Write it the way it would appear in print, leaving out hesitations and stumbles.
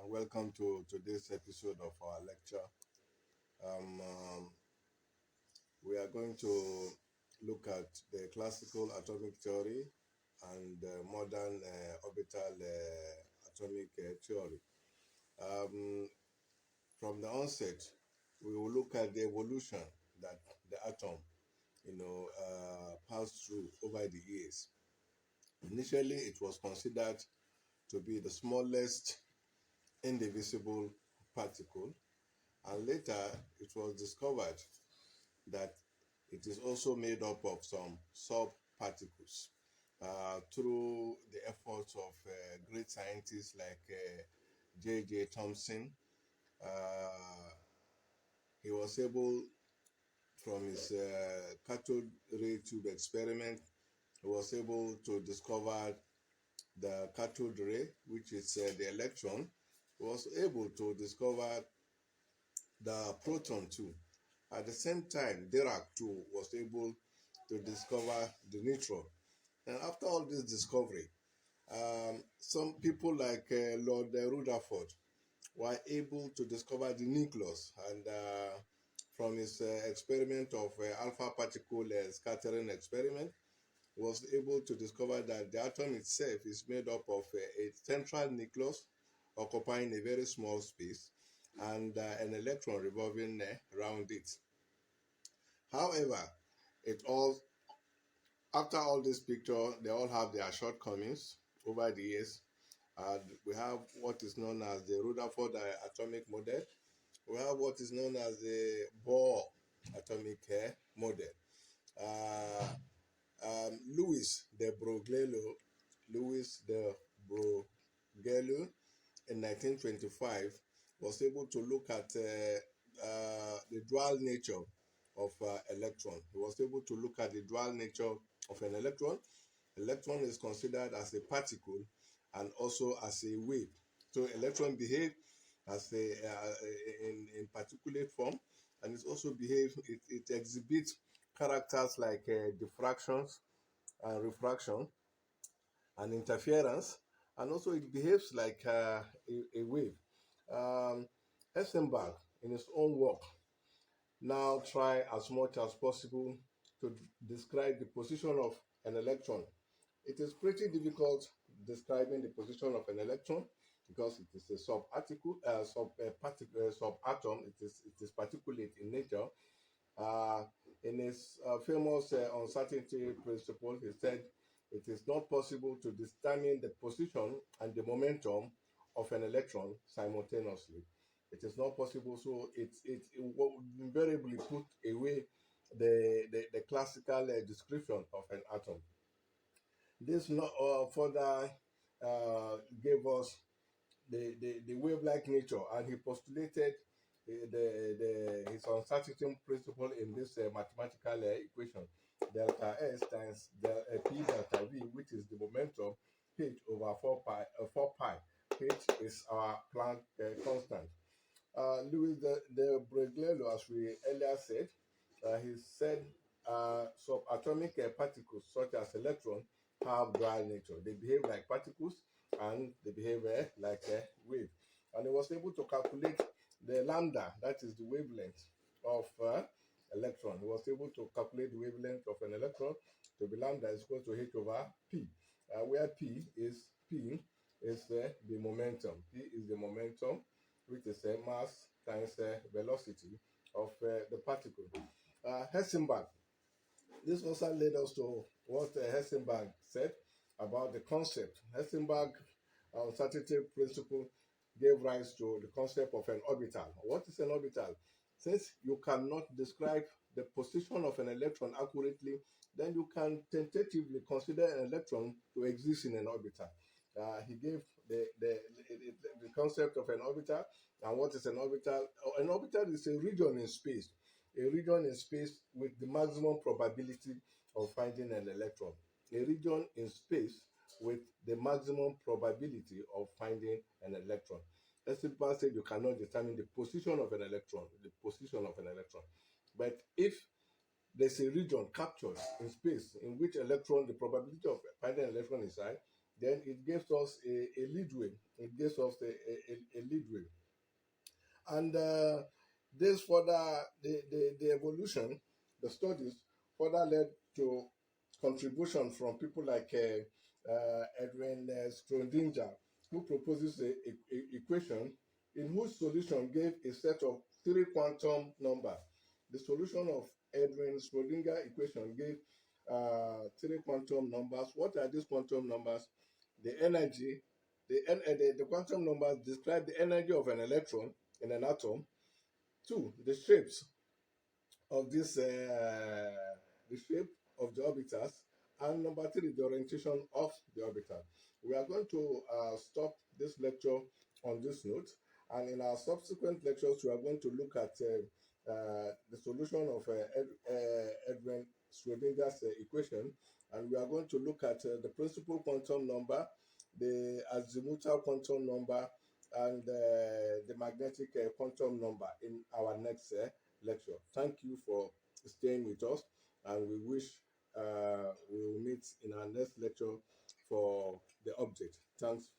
Welcome to today's episode of our lecture. We are going to look at the classical atomic theory and modern orbital atomic theory. Um, from the onset, we will look at the evolution that the atom, passed through over the years. Initially, it was considered to be the smallest indivisible particle, and later it was discovered that it is also made up of some subparticles through the efforts of great scientists like J.J. Thomson. Uh, he was able, from his cathode ray tube experiment, he was able to discover the cathode ray, which is the electron. He was able to discover the proton too. At the same time, Dirac too was able to discover the neutron. And after all this discovery, some people like Lord Rutherford were able to discover the nucleus, and from his experiment of alpha particle scattering experiment, was able to discover that the atom itself is made up of a central nucleus occupying a very small space and an electron revolving around it. However, it all after all this picture, they all have their shortcomings over the years. We have what is known as the Rutherford atomic model. We have what is known as the Bohr atomic model. Uh, Louis de Broglie in 1925 was able to look at the dual nature of electron. He was able to look at the dual nature of an electron. Electron is considered as a particle and also as a wave. So electron behave as in particulate form, and it also behaves. It exhibits characters like diffractions and refraction and interference, and also it behaves like a wave. Um, Heisenberg, in his own work, now try as much as possible to describe the position of an electron. It is pretty difficult describing the position of an electron because it is a subatom. It is particulate in nature. Uh, in his famous uncertainty principle, he said it is not possible to determine the position and the momentum of an electron simultaneously. It is not possible, so it will invariably put away the classical description of an atom. This further gave us the wave-like nature, and he postulated his uncertainty principle in this mathematical equation: delta S times P delta V, which is the momentum, h over 4 pi. H is our Planck constant. Louis de Broglie, as we earlier said, he said subatomic particles such as electron have dual nature. They behave like particles and they behave like a wave. And he was able to calculate the lambda, that is the wavelength of electron. He was able to calculate the wavelength of an electron to be lambda is equal to h over p, where p is the momentum. P is the momentum, which is mass times velocity of the particle. Heisenberg. This also led us to what Heisenberg said about the concept. Heisenberg uncertainty principle gave rise to the concept of an orbital. What is an orbital? Since you cannot describe the position of an electron accurately, then you can tentatively consider an electron to exist in an orbital. He gave the concept of an orbital. And what is an orbital? An orbital is a region in space, with the maximum probability of finding an electron. A region in space with the maximum probability of finding an electron. Heisenberg said you cannot determine the position of an electron, But if there's a region captured in space in which the probability of finding an electron is high, then it gives us a leadway. It gives us a leadway. And this further, the evolution, the studies further led to contribution from people like Edwin Schrodinger, who proposes a equation in whose solution gave a set of three quantum numbers. The solution of Edwin Schrodinger equation gave three quantum numbers. What are these quantum numbers? The energy, the quantum numbers describe the energy of an electron in an atom. Two, the shapes of this, the shape of the orbitals, and number three, the orientation of the orbital. We are going to stop this lecture on this note, and in our subsequent lectures, we are going to look at the solution of Edwin Schrodinger's equation, and we are going to look at the principal quantum number, the azimuthal quantum number, and the magnetic quantum number in our next lecture. Thank you for staying with us, and we wish we will meet in our next lecture for the object. Thanks.